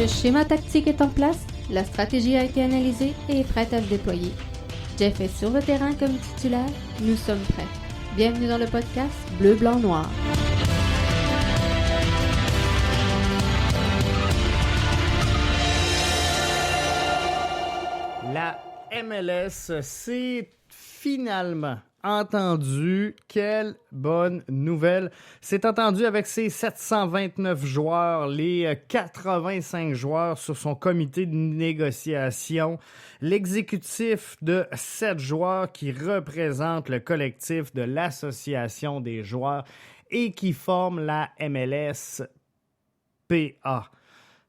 Le schéma tactique est en place, la stratégie a été analysée et est prête à se déployer. Jeff est sur le terrain comme titulaire, nous sommes prêts. Bienvenue dans le podcast Bleu, Blanc, Noir. La MLS s'est finalement entendu. Quelle bonne nouvelle. C'est entendu avec ses 729 joueurs, les 85 joueurs sur son comité de négociation, l'exécutif de 7 joueurs qui représentent le collectif de l'association des joueurs et qui forment la MLSPA.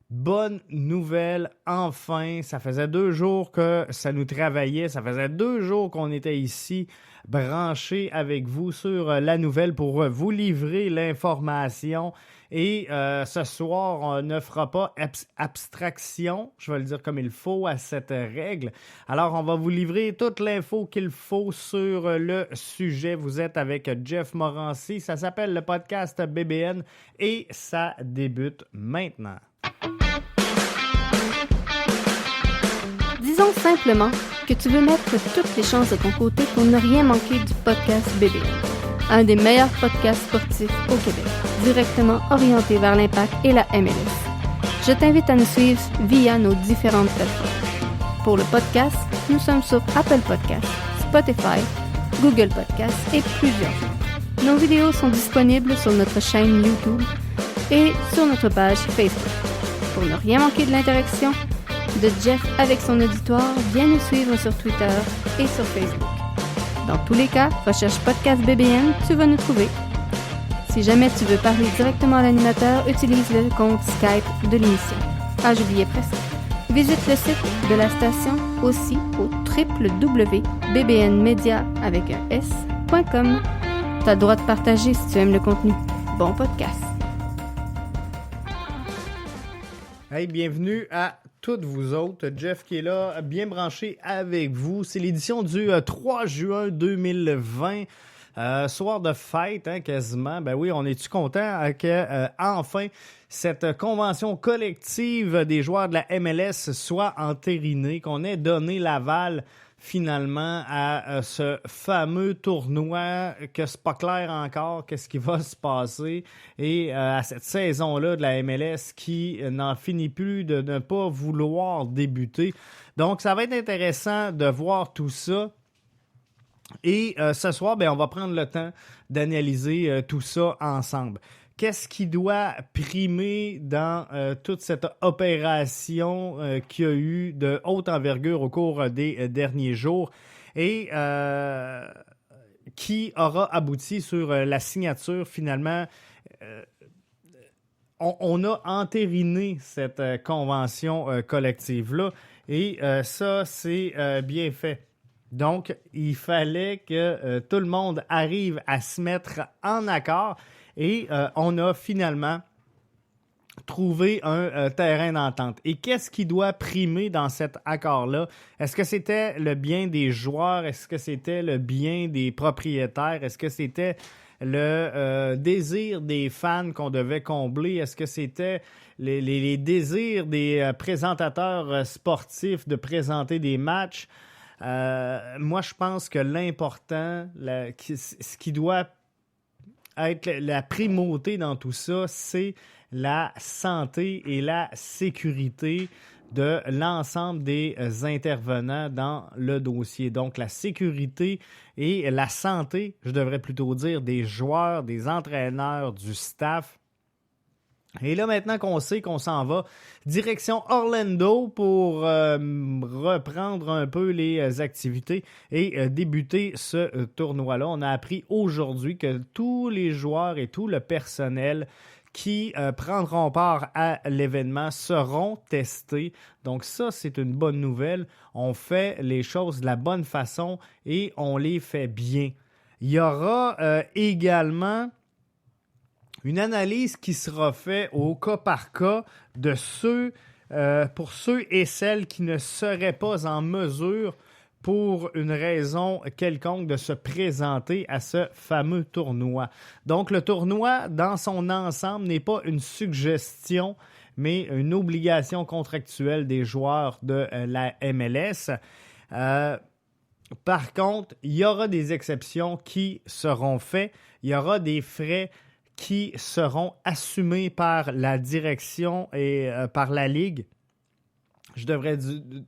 Bonne nouvelle, enfin, ça faisait 2 jours que ça nous travaillait, ça faisait 2 jours qu'on était ici branchés avec vous sur la nouvelle pour vous livrer l'information et ce soir, on ne fera pas abstraction, je vais le dire comme il faut, à cette règle. Alors, on va vous livrer toute l'info qu'il faut sur le sujet. Vous êtes avec Jeff Morancy, ça s'appelle le podcast BBN et ça débute maintenant. Disons simplement que tu veux mettre toutes les chances de ton côté pour ne rien manquer du podcast BBN, un des meilleurs podcasts sportifs au Québec, directement orienté vers l'impact et la MLS. Je t'invite à nous suivre via nos différentes plateformes. Pour le podcast, nous sommes sur Apple Podcasts, Spotify, Google Podcasts et plusieurs autres. Nos vidéos sont disponibles sur notre chaîne YouTube et sur notre page Facebook. Pour ne rien manquer de l'interaction de Jeff avec son auditoire, viens nous suivre sur Twitter et sur Facebook. Dans tous les cas, recherche Podcast BBN, tu vas nous trouver. Si jamais tu veux parler directement à l'animateur, utilise le compte Skype de l'émission. Ah, j'oubliais presque. Visite le site de la station aussi au www.bbnmedia.com. T'as le droit de partager si tu aimes le contenu. Bon podcast. Hey, bienvenue à toutes vous autres. Jeff qui est là, bien branché avec vous. C'est l'édition du 3 juin 2020. Soir de fête, hein, quasiment. Ben oui, on est-tu content que enfin cette convention collective des joueurs de la MLS soit entérinée, qu'on ait donné l'aval finalement à ce fameux tournoi que c'est pas clair encore qu'est-ce qui va se passer et à cette saison-là de la MLS qui n'en finit plus de ne pas vouloir débuter. Donc, ça va être intéressant de voir tout ça. Et ce soir, on va prendre le temps d'analyser tout ça ensemble. Qu'est-ce qui doit primer dans toute cette opération qu'il y a eu de haute envergure au cours des derniers jours et qui aura abouti sur la signature finalement. On a entériné cette convention collective-là et ça, c'est bien fait. Donc, il fallait que tout le monde arrive à se mettre en accord et on a finalement trouvé un terrain d'entente. Et qu'est-ce qui doit primer dans cet accord-là? Est-ce que c'était le bien des joueurs? Est-ce que c'était le bien des propriétaires? Est-ce que c'était le désir des fans qu'on devait combler? Est-ce que c'était les désirs des présentateurs sportifs de présenter des matchs? Moi, je pense que l'important, ce qui doit être la primauté dans tout ça, c'est la santé et la sécurité de l'ensemble des intervenants dans le dossier. Donc, la sécurité et la santé, je devrais plutôt dire, des joueurs, des entraîneurs, du staff. Et là, maintenant qu'on sait qu'on s'en va, direction Orlando pour reprendre un peu les activités et débuter ce tournoi-là. On a appris aujourd'hui que tous les joueurs et tout le personnel qui prendront part à l'événement seront testés. Donc ça, c'est une bonne nouvelle. On fait les choses de la bonne façon et on les fait bien. Il y aura également une analyse qui sera faite au cas par cas de pour ceux et celles qui ne seraient pas en mesure pour une raison quelconque de se présenter à ce fameux tournoi. Donc, le tournoi, dans son ensemble, n'est pas une suggestion, mais une obligation contractuelle des joueurs de la MLS. Par contre, il y aura des exceptions qui seront faites. Il y aura des frais qui seront assumés par la direction et par la Ligue, je devrais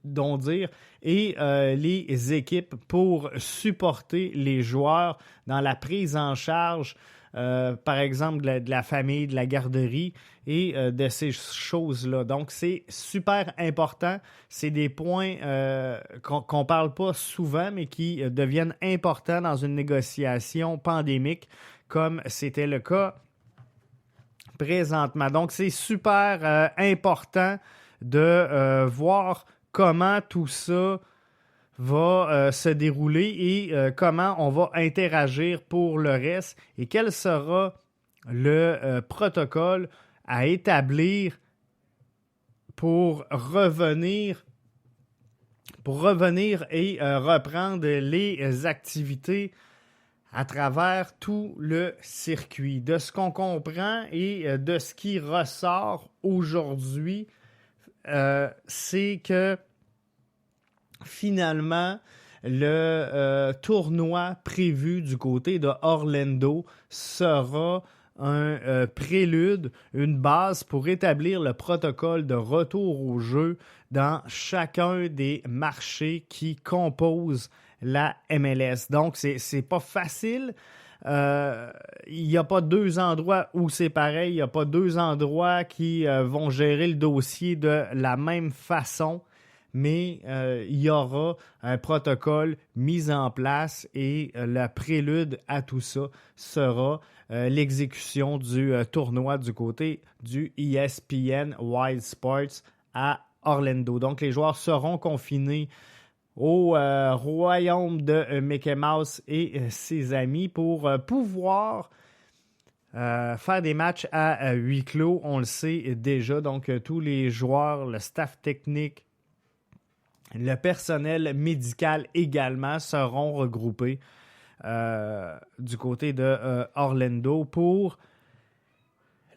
donc dire, et les équipes pour supporter les joueurs dans la prise en charge, par exemple, de la famille, de la garderie et de ces choses-là. Donc, c'est super important. C'est des points qu'on ne parle pas souvent, mais qui deviennent importants dans une négociation pandémique, comme c'était le cas présentement. Donc, c'est super important de voir comment tout ça va se dérouler et comment on va interagir pour le reste et quel sera le protocole à établir pour revenir et reprendre les activités à travers tout le circuit. De ce qu'on comprend et de ce qui ressort aujourd'hui, c'est que finalement, le tournoi prévu du côté de Orlando sera un prélude, une base pour établir le protocole de retour au jeu dans chacun des marchés qui composent la MLS. Donc, c'est pas facile. Il n'y a pas deux endroits où c'est pareil. Il n'y a pas deux endroits qui vont gérer le dossier de la même façon. Mais il y aura un protocole mis en place et le prélude à tout ça sera l'exécution du tournoi du côté du ESPN Wild Sports à Orlando. Donc, les joueurs seront confinés au royaume de Mickey Mouse et ses amis pour pouvoir faire des matchs à huis clos. On le sait déjà. Donc, tous les joueurs, le staff technique, le personnel médical également seront regroupés du côté de Orlando pour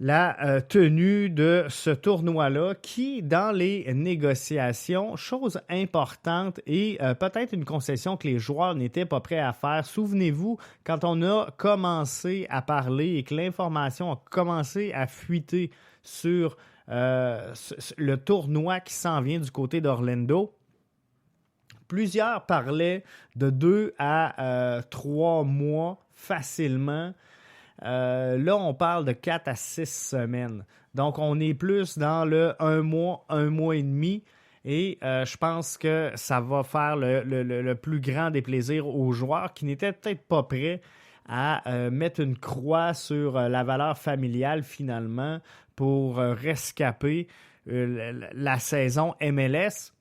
la tenue de ce tournoi-là qui, dans les négociations, chose importante et peut-être une concession que les joueurs n'étaient pas prêts à faire. Souvenez-vous, quand on a commencé à parler et que l'information a commencé à fuiter sur le tournoi qui s'en vient du côté d'Orlando, plusieurs parlaient de 2 à 3 mois facilement. Là, on parle de 4 à 6 semaines. Donc, on est plus dans le 1 mois et demi. Et je pense que ça va faire le plus grand des plaisirs aux joueurs qui n'étaient peut-être pas prêts à mettre une croix sur la valeur familiale finalement pour rescaper la saison MLS.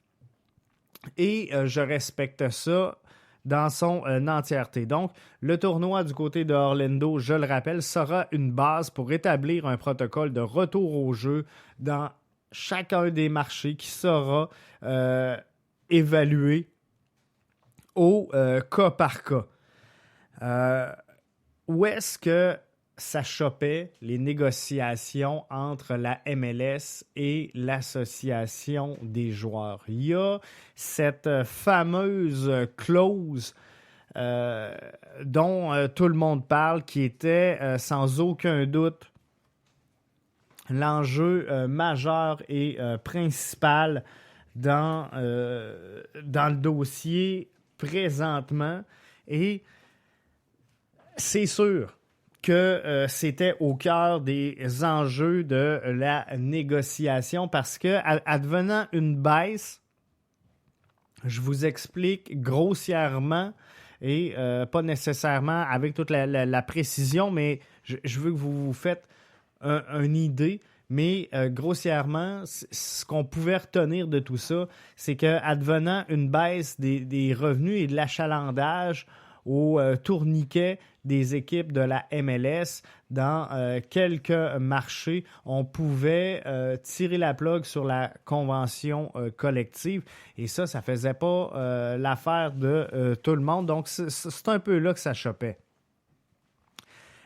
Et je respecte ça dans son entièreté. Donc, le tournoi du côté de Orlando, je le rappelle, sera une base pour établir un protocole de retour au jeu dans chacun des marchés qui sera évalué au cas par cas. Où est-ce que ça chopait les négociations entre la MLS et l'association des joueurs? Il y a cette fameuse clause dont tout le monde parle, qui était sans aucun doute l'enjeu majeur et principal dans le dossier présentement. Et c'est sûr que c'était au cœur des enjeux de la négociation parce que, advenant une baisse, je vous explique grossièrement et pas nécessairement avec toute la précision, mais je veux que vous vous faites une idée. Mais grossièrement, ce qu'on pouvait retenir de tout ça, c'est qu'advenant une baisse des revenus et de l'achalandage au tourniquet des équipes de la MLS dans quelques marchés, on pouvait tirer la plug sur la convention collective. Et ça faisait pas l'affaire de tout le monde. Donc, c'est un peu là que ça chopait.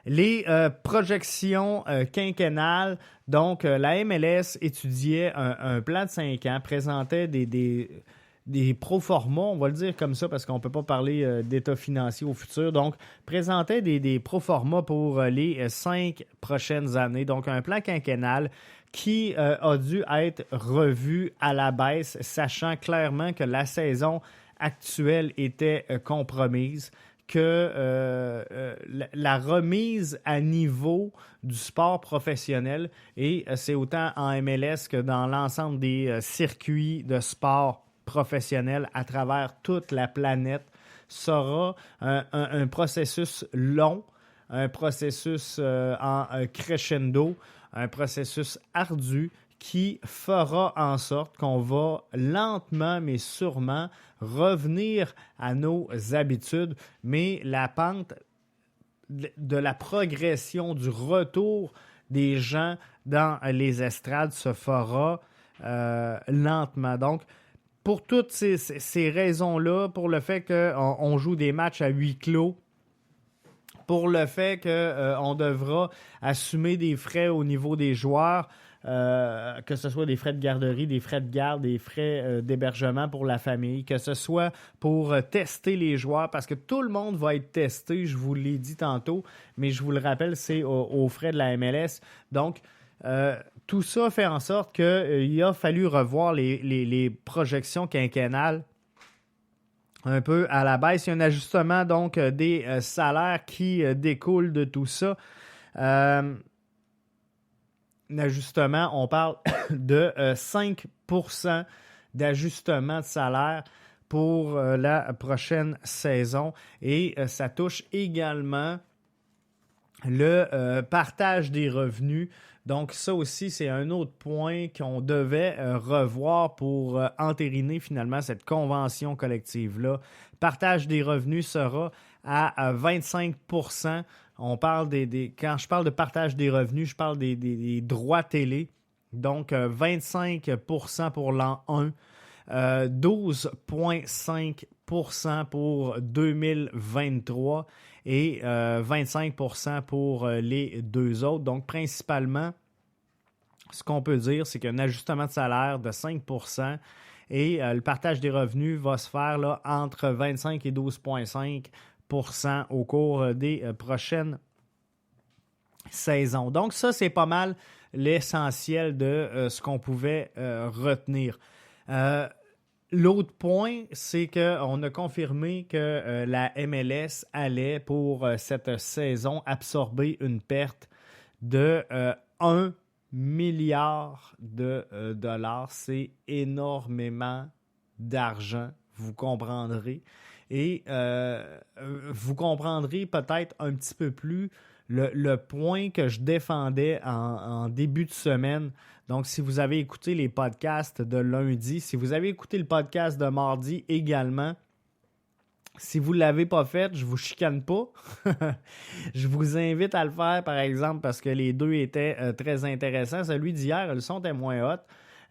Les projections quinquennales, donc la MLS étudiait un plan de 5 ans, présentait des pro-forma, on va le dire comme ça parce qu'on ne peut pas parler d'état financier au futur, donc présentait des pro-forma pour les 5 prochaines années, donc un plan quinquennal qui a dû être revu à la baisse, sachant clairement que la saison actuelle était compromise, que la remise à niveau du sport professionnel, et c'est autant en MLS que dans l'ensemble des circuits de sport professionnel à travers toute la planète, sera un processus long, un processus en crescendo, un processus ardu qui fera en sorte qu'on va lentement mais sûrement revenir à nos habitudes, mais la pente de la progression, du retour des gens dans les estrades se fera lentement. Donc, pour toutes ces raisons-là, pour le fait qu'on joue des matchs à huis clos, pour le fait qu'on devra assumer des frais au niveau des joueurs, que ce soit des frais de garderie, des frais de garde, des frais d'hébergement pour la famille, que ce soit pour tester les joueurs, parce que tout le monde va être testé, je vous l'ai dit tantôt, mais je vous le rappelle, c'est aux frais de la MLS. Donc, tout ça fait en sorte qu'il a fallu revoir les projections quinquennales un peu à la baisse. Il y a un ajustement donc des salaires qui découle de tout ça. Un ajustement, on parle de 5% d'ajustement de salaire pour la prochaine saison. Et ça touche également le partage des revenus. Donc ça aussi, c'est un autre point qu'on devait revoir pour entériner finalement cette convention collective-là. Partage des revenus sera à 25%. On parle quand je parle de partage des revenus, je parle des droits télé. Donc 25% pour l'an 1, 12,5% pour 2023 et 25% pour les deux autres. Donc, principalement, ce qu'on peut dire, c'est qu'un ajustement de salaire de 5% et le partage des revenus va se faire là, entre 25 et 12,5% au cours des prochaines saisons. Donc, ça, c'est pas mal l'essentiel de ce qu'on pouvait retenir. L'autre point, c'est qu'on a confirmé que la MLS allait, pour cette saison, absorber une perte de 1 milliard de dollars. C'est énormément d'argent, vous comprendrez. Et vous comprendrez peut-être un petit peu plus le point que je défendais en début de semaine. Donc, si vous avez écouté les podcasts de lundi, si vous avez écouté le podcast de mardi également, si vous ne l'avez pas fait, je ne vous chicane pas. Je vous invite à le faire, par exemple, parce que les deux étaient très intéressants. Celui d'hier, le son était moins hot,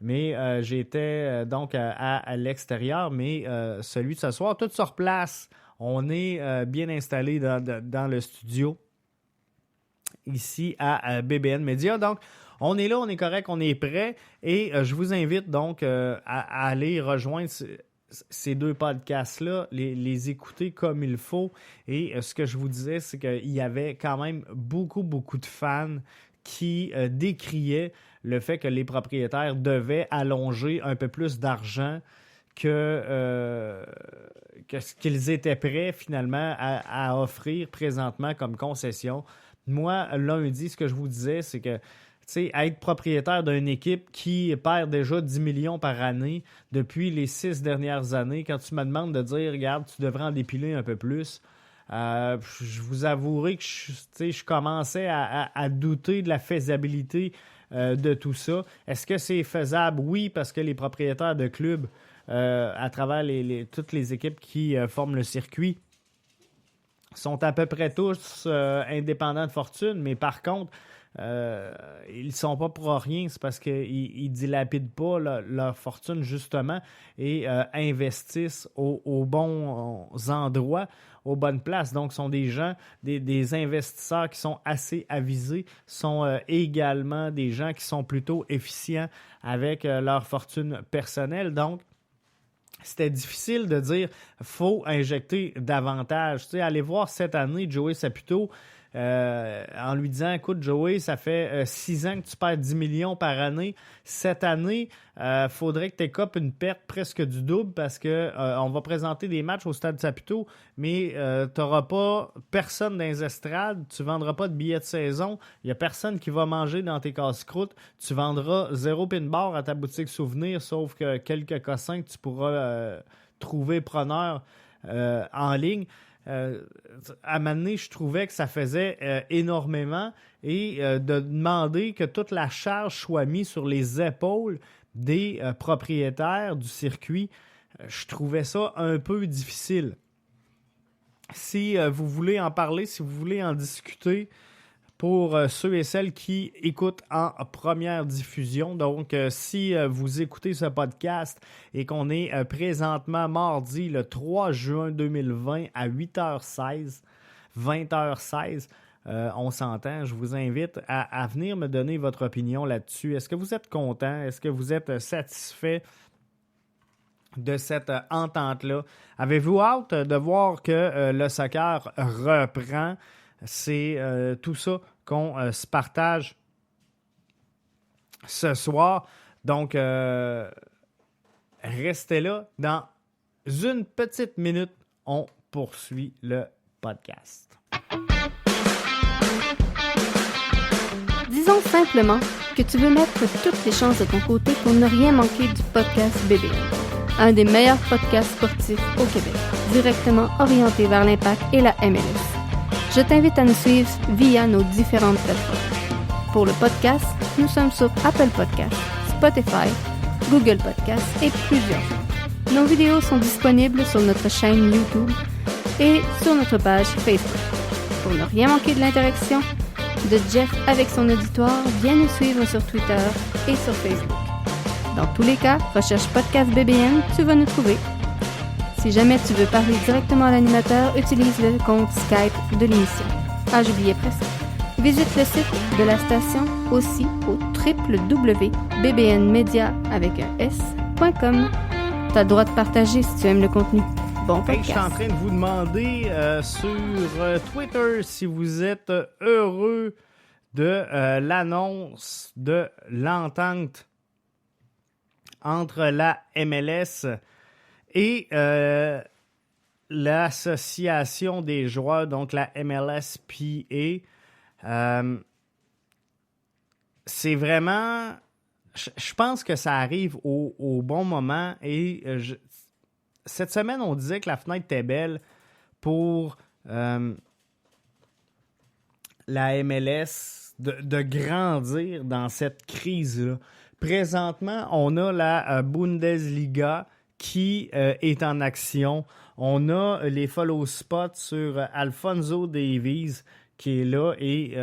mais j'étais donc à l'extérieur. Mais celui de ce soir, tout sur place. On est bien installé dans le studio ici à BBN Media. Donc, on est là, on est correct, on est prêt et je vous invite donc à aller rejoindre ces deux podcasts-là, les écouter comme il faut. Et ce que je vous disais, c'est qu'il y avait quand même beaucoup de fans qui décriaient le fait que les propriétaires devaient allonger un peu plus d'argent que ce qu'ils étaient prêts finalement à offrir présentement comme concession. Moi, lundi, ce que je vous disais, c'est que être propriétaire d'une équipe qui perd déjà 10 millions par année depuis les 6 dernières années, quand tu me demandes de dire, regarde, tu devrais en dépiler un peu plus, je vous avouerai que je commençais à douter de la faisabilité de tout ça. Est-ce que c'est faisable? Oui, parce que les propriétaires de clubs, à travers toutes les équipes qui forment le circuit, sont à peu près tous indépendants de fortune, mais par contre, ils sont pas pour rien, c'est parce qu'ils dilapident pas leur fortune justement et investissent aux bons endroits, aux bonnes places. Donc, ce sont des gens, des investisseurs qui sont assez avisés, sont également des gens qui sont plutôt efficients avec leur fortune personnelle. Donc, c'était difficile de dire faut injecter davantage. Tu sais, allez voir cette année Joey Saputo en lui disant écoute Joey, ça fait 6 ans que tu perds 10 millions par année. Cette année, faudrait que tu écopes une perte presque du double parce que on va présenter des matchs au stade Saputo, mais tu n'auras pas personne dans les estrades, tu ne vendras pas de billets de saison, il n'y a personne qui va manger dans tes casse-croûtes, tu vendras 0 pin bar à ta boutique souvenir, sauf que quelques cossins que tu pourras trouver preneurs en ligne. À un moment donné, je trouvais que ça faisait énormément et de demander que toute la charge soit mise sur les épaules des propriétaires du circuit, je trouvais ça un peu difficile. Si vous voulez en parler, si vous voulez en discuter, pour ceux et celles qui écoutent en première diffusion. Donc, si vous écoutez ce podcast et qu'on est présentement mardi le 3 juin 2020 à 8h16, 20h16, on s'entend, je vous invite à venir me donner votre opinion là-dessus. Est-ce que vous êtes content? Est-ce que vous êtes satisfait de cette entente-là? Avez-vous hâte de voir que le soccer reprend? C'est tout ça qu'on se partage ce soir. Donc, restez là. Dans une petite minute, on poursuit le podcast. Disons simplement que tu veux mettre toutes les chances de ton côté pour ne rien manquer du podcast BBN, un des meilleurs podcasts sportifs au Québec, directement orienté vers l'impact et la MLS. Je t'invite à nous suivre via nos différentes plateformes. Pour le podcast, nous sommes sur Apple Podcasts, Spotify, Google Podcasts et plusieurs autres. Nos vidéos sont disponibles sur notre chaîne YouTube et sur notre page Facebook. Pour ne rien manquer de l'interaction de Jeff avec son auditoire, viens nous suivre sur Twitter et sur Facebook. Dans tous les cas, recherche Podcast BBN, tu vas nous trouver. Si jamais tu veux parler directement à l'animateur, utilise le compte Skype de l'émission. Ah, j'oubliais presque. Visite le site de la station aussi au www.bbnmedia.com. T'as le droit de partager si tu aimes le contenu. Bon podcast. Je suis en train de vous demander sur Twitter si vous êtes heureux de l'annonce de l'entente entre la MLS et l'association des joueurs, donc la MLSPA. C'est vraiment... Je pense que ça arrive au bon moment et cette semaine, on disait que la fenêtre était belle pour la MLS de grandir dans cette crise-là. Présentement, on a la Bundesliga qui est en action. On a les follow spots sur Alphonso Davies qui est là et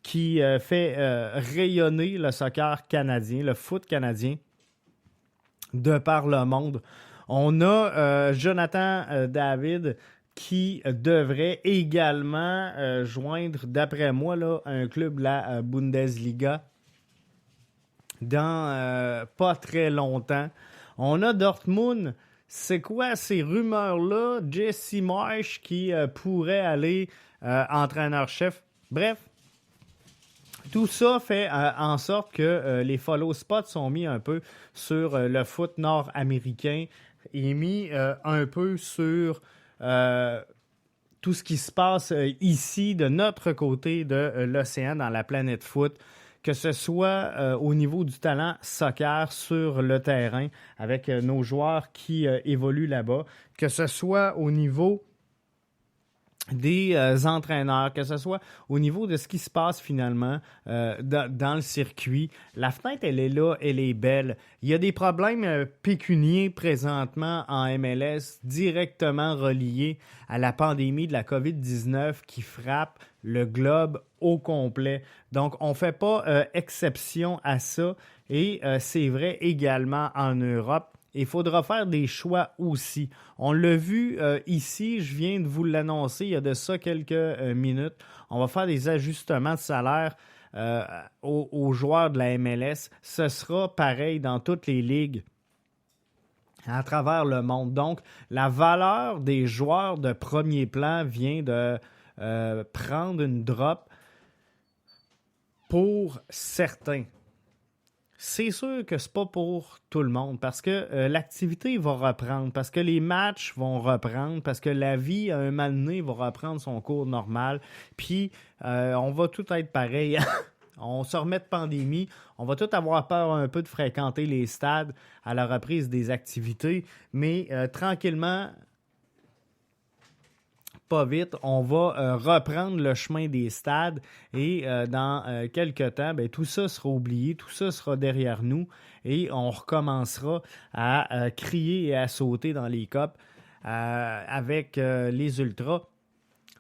qui fait rayonner le soccer canadien, le foot canadien, de par le monde. On a Jonathan David qui devrait également joindre, d'après moi, là, un club de la Bundesliga dans pas très longtemps. On a Dortmund. C'est quoi ces rumeurs-là? Jesse Marsch qui pourrait aller entraîneur-chef. Bref, tout ça fait en sorte que les follow spots sont mis un peu sur le foot nord-américain et mis un peu sur tout ce qui se passe ici, de notre côté de l'océan, dans la planète foot, que ce soit au niveau du talent soccer sur le terrain avec nos joueurs qui évoluent là-bas, que ce soit au niveau des entraîneurs, que ce soit au niveau de ce qui se passe finalement dans le circuit. La fenêtre, elle est là, elle est belle. Il y a des problèmes pécuniers présentement en MLS directement reliés à la pandémie de la COVID-19 qui frappe le globe au complet. Donc, on ne fait pas exception à ça et c'est vrai également en Europe. Il faudra faire des choix aussi. On l'a vu ici, je viens de vous l'annoncer il y a de ça quelques minutes. On va faire des ajustements de salaire aux joueurs de la MLS. Ce sera pareil dans toutes les ligues à travers le monde. Donc, la valeur des joueurs de premier plan vient de prendre une drop pour certains. C'est sûr que c'est pas pour tout le monde parce que l'activité va reprendre, parce que les matchs vont reprendre, parce que la vie à un moment donné va reprendre son cours normal. Puis on va tout être pareil. On se remet de pandémie. On va tout avoir peur un peu de fréquenter les stades à la reprise des activités. Mais tranquillement, pas vite, on va reprendre le chemin des stades et dans quelques temps, tout ça sera oublié, tout ça sera derrière nous et on recommencera à crier et à sauter dans les copes avec les Ultras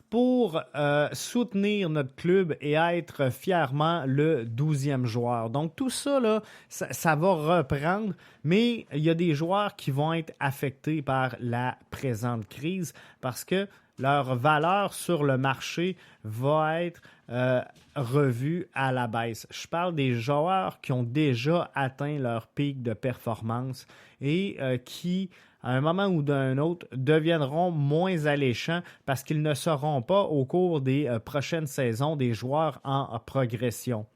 pour soutenir notre club et être fièrement le 12e joueur. Donc tout ça, là, ça va reprendre, mais il y a des joueurs qui vont être affectés par la présente crise parce que leur valeur sur le marché va être revue à la baisse. Je parle des joueurs qui ont déjà atteint leur pic de performance et qui, à un moment ou d'un autre, deviendront moins alléchants parce qu'ils ne seront pas au cours des prochaines saisons des joueurs en progression.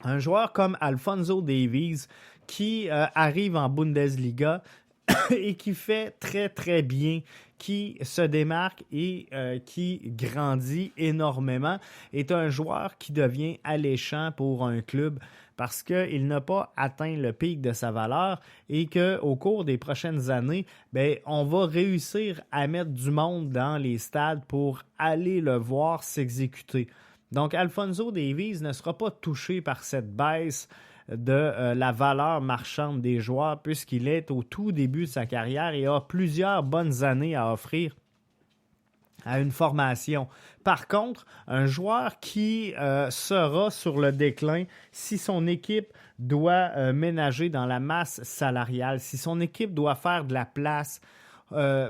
Un joueur comme Alphonso Davies qui arrive en Bundesliga et qui fait très, très bien, qui se démarque et qui grandit énormément, est un joueur qui devient alléchant pour un club parce qu'il n'a pas atteint le pic de sa valeur et qu'au cours des prochaines années, on va réussir à mettre du monde dans les stades pour aller le voir s'exécuter. Donc, Alphonso Davies ne sera pas touché par cette baisse de la valeur marchande des joueurs puisqu'il est au tout début de sa carrière et a plusieurs bonnes années à offrir à une formation. Par contre, un joueur qui sera sur le déclin si son équipe doit ménager dans la masse salariale, si son équipe doit faire de la place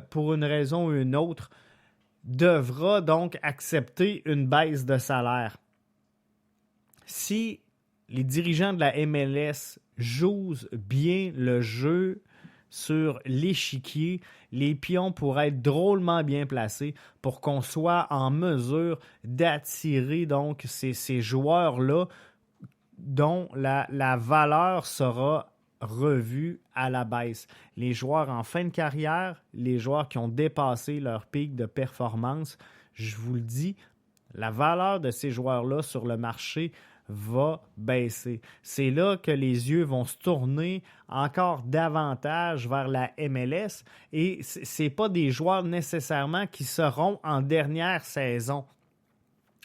pour une raison ou une autre, devra donc accepter une baisse de salaire. Si les dirigeants de la MLS jouent bien le jeu sur l'échiquier, les pions pourraient être drôlement bien placés pour qu'on soit en mesure d'attirer donc ces joueurs-là dont la valeur sera revue à la baisse. Les joueurs en fin de carrière, les joueurs qui ont dépassé leur pic de performance, je vous le dis, la valeur de ces joueurs-là sur le marché va baisser. C'est là que les yeux vont se tourner encore davantage vers la MLS et ce n'est pas des joueurs nécessairement qui seront en dernière saison.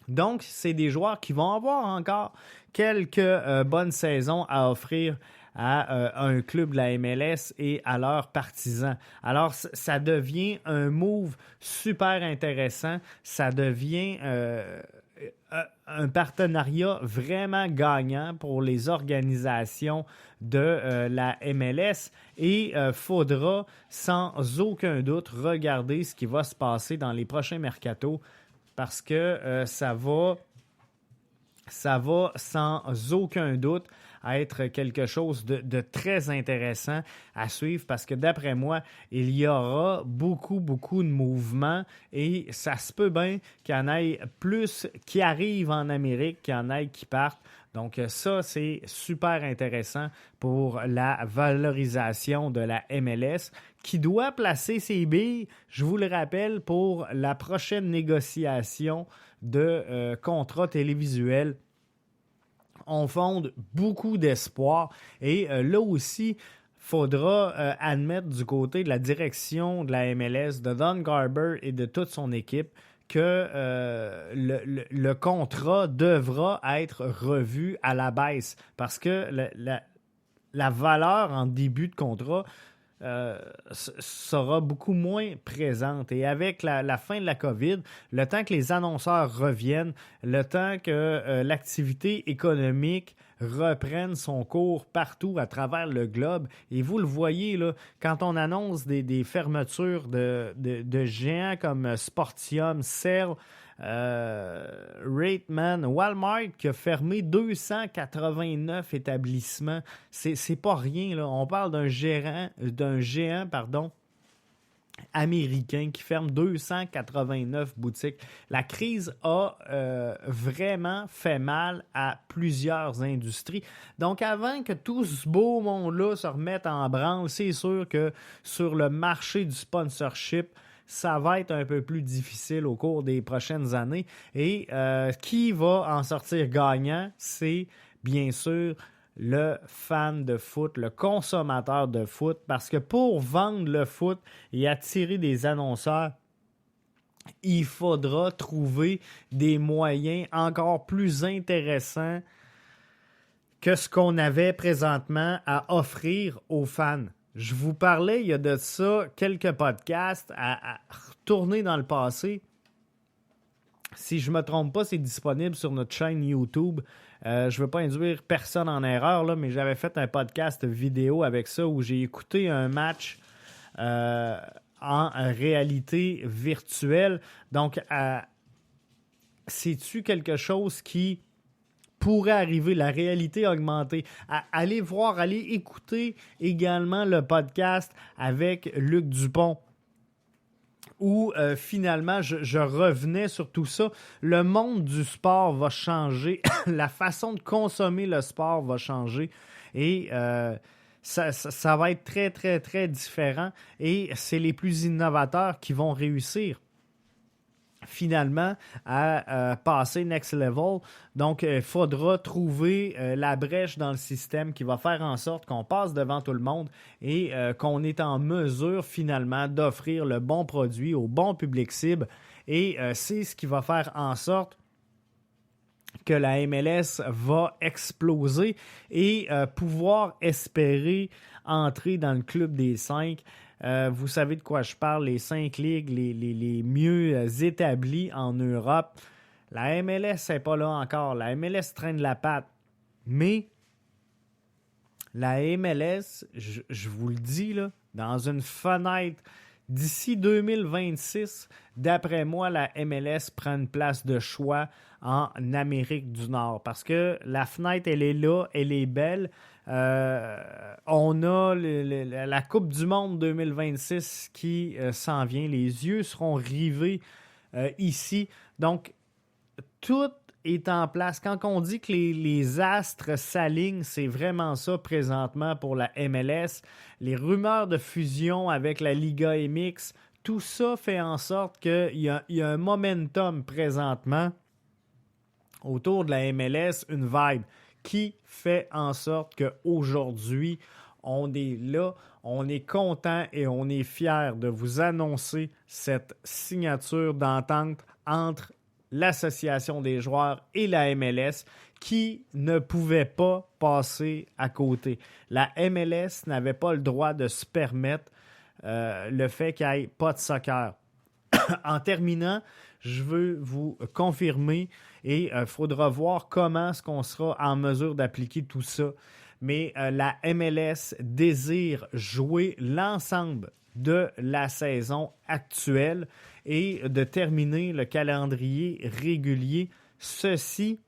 Donc, c'est des joueurs qui vont avoir encore quelques bonnes saisons à offrir à un club de la MLS et à leurs partisans. Alors, ça devient un move super intéressant. Ça devient un partenariat vraiment gagnant pour les organisations de la MLS et faudra sans aucun doute regarder ce qui va se passer dans les prochains mercatos parce que ça va sans aucun doute être quelque chose de très intéressant à suivre parce que d'après moi, il y aura beaucoup de mouvements et ça se peut bien qu'il y en ait plus qui arrivent en Amérique qu'il y en ait qui partent. Donc ça, c'est super intéressant pour la valorisation de la MLS qui doit placer ses billes, je vous le rappelle, pour la prochaine négociation de contrat télévisuel. On fonde beaucoup d'espoir et là aussi, il faudra admettre du côté de la direction de la MLS, de Don Garber et de toute son équipe que le contrat devra être revu à la baisse parce que la valeur en début de contrat sera beaucoup moins présente. Et avec la fin de la COVID, le temps que les annonceurs reviennent, le temps que l'activité économique reprenne son cours partout à travers le globe, et vous le voyez, là, quand on annonce des fermetures de géants comme Sportium, Cell, Rateman, Walmart qui a fermé 289 établissements. C'est pas rien, là. On parle d'un géant américain qui ferme 289 boutiques. La crise a vraiment fait mal à plusieurs industries. Donc, avant que tout ce beau monde-là se remette en branle, c'est sûr que sur le marché du sponsorship, ça va être un peu plus difficile au cours des prochaines années. Et qui va en sortir gagnant? C'est bien sûr le fan de foot, le consommateur de foot, parce que pour vendre le foot et attirer des annonceurs, il faudra trouver des moyens encore plus intéressants que ce qu'on avait présentement à offrir aux fans. Je vous parlais il y a de ça quelques podcasts à retourner dans le passé. Si je ne me trompe pas, c'est disponible sur notre chaîne YouTube. Je ne veux pas induire personne en erreur, là, mais j'avais fait un podcast vidéo avec ça où j'ai écouté un match en réalité virtuelle. Donc, c'est-tu quelque chose qui pourrait arriver, la réalité augmentée? Allez voir, allez écouter également le podcast avec Luc Dupont, où finalement, je revenais sur tout ça. Le monde du sport va changer. La façon de consommer le sport va changer. Et ça va être très, très, très différent. Et c'est les plus innovateurs qui vont réussir finalement à passer next level. Donc, il faudra trouver la brèche dans le système qui va faire en sorte qu'on passe devant tout le monde et qu'on est en mesure finalement d'offrir le bon produit au bon public cible. Et c'est ce qui va faire en sorte que la MLS va exploser et pouvoir espérer entrer dans le club des 5. Vous savez de quoi je parle, les 5 ligues les mieux établies en Europe. La MLS n'est pas là encore. La MLS traîne la patte. Mais la MLS, je vous le dis, là, dans une fenêtre d'ici 2026, d'après moi, la MLS prend une place de choix en Amérique du Nord. Parce que la fenêtre, elle est là, elle est belle. On a la Coupe du Monde 2026 qui s'en vient. Les yeux seront rivés ici. Donc, tout est en place. Quand on dit que les astres s'alignent, c'est vraiment ça présentement pour la MLS. Les rumeurs de fusion avec la Liga MX, tout ça fait en sorte qu'il y a un momentum présentement autour de la MLS, une vibe qui fait en sorte qu'aujourd'hui, on est là, on est content et on est fier de vous annoncer cette signature d'entente entre l'Association des joueurs et la MLS qui ne pouvait pas passer à côté. La MLS n'avait pas le droit de se permettre le fait qu'il n'y ait pas de soccer. En terminant, je veux vous confirmer et il faudra voir comment est-ce qu'on sera en mesure d'appliquer tout ça. Mais la MLS désire jouer l'ensemble de la saison actuelle et de terminer le calendrier régulier, ceci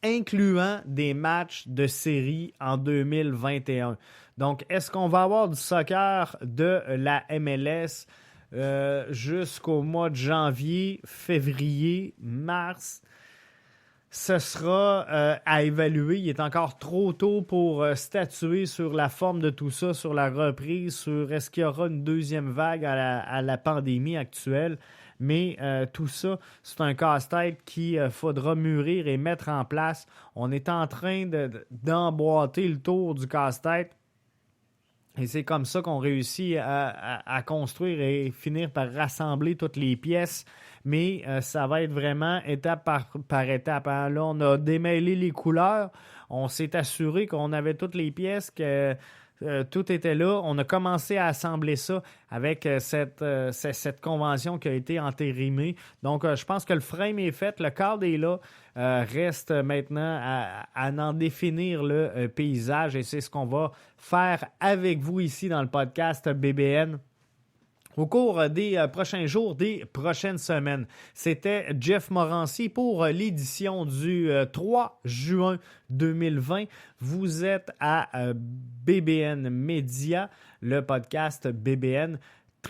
incluant des matchs de série en 2021. Donc, est-ce qu'on va avoir du soccer de la MLS jusqu'au mois de janvier, février, mars? Ce sera à évaluer. Il est encore trop tôt pour statuer sur la forme de tout ça, sur la reprise, sur est-ce qu'il y aura une deuxième vague à la pandémie actuelle. Mais tout ça, c'est un casse-tête qu'il faudra mûrir et mettre en place. On est en train d'emboîter le tour du casse-tête. Et c'est comme ça qu'on réussit à construire et finir par rassembler toutes les pièces. Mais ça va être vraiment étape par étape. Hein. Là, on a démêlé les couleurs. On s'est assuré qu'on avait toutes les pièces, que tout était là. On a commencé à assembler ça avec cette convention qui a été entérimée. Donc, je pense que le frame est fait, le cadre est là. Reste maintenant à en définir le paysage et c'est ce qu'on va faire avec vous ici dans le podcast BBN. Au cours des prochains jours, des prochaines semaines. C'était Jeff Morancy pour l'édition du 3 juin 2020. Vous êtes à BBN Media, le podcast BBN,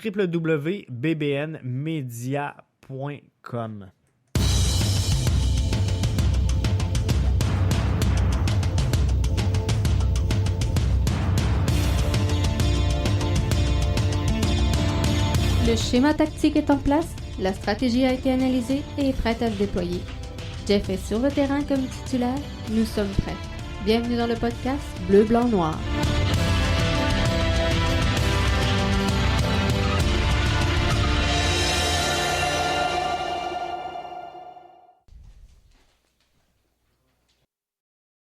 www.bbnmedia.com. Le schéma tactique est en place, la stratégie a été analysée et est prête à se déployer. Jeff est sur le terrain comme titulaire, nous sommes prêts. Bienvenue dans le podcast Bleu, Blanc, Noir.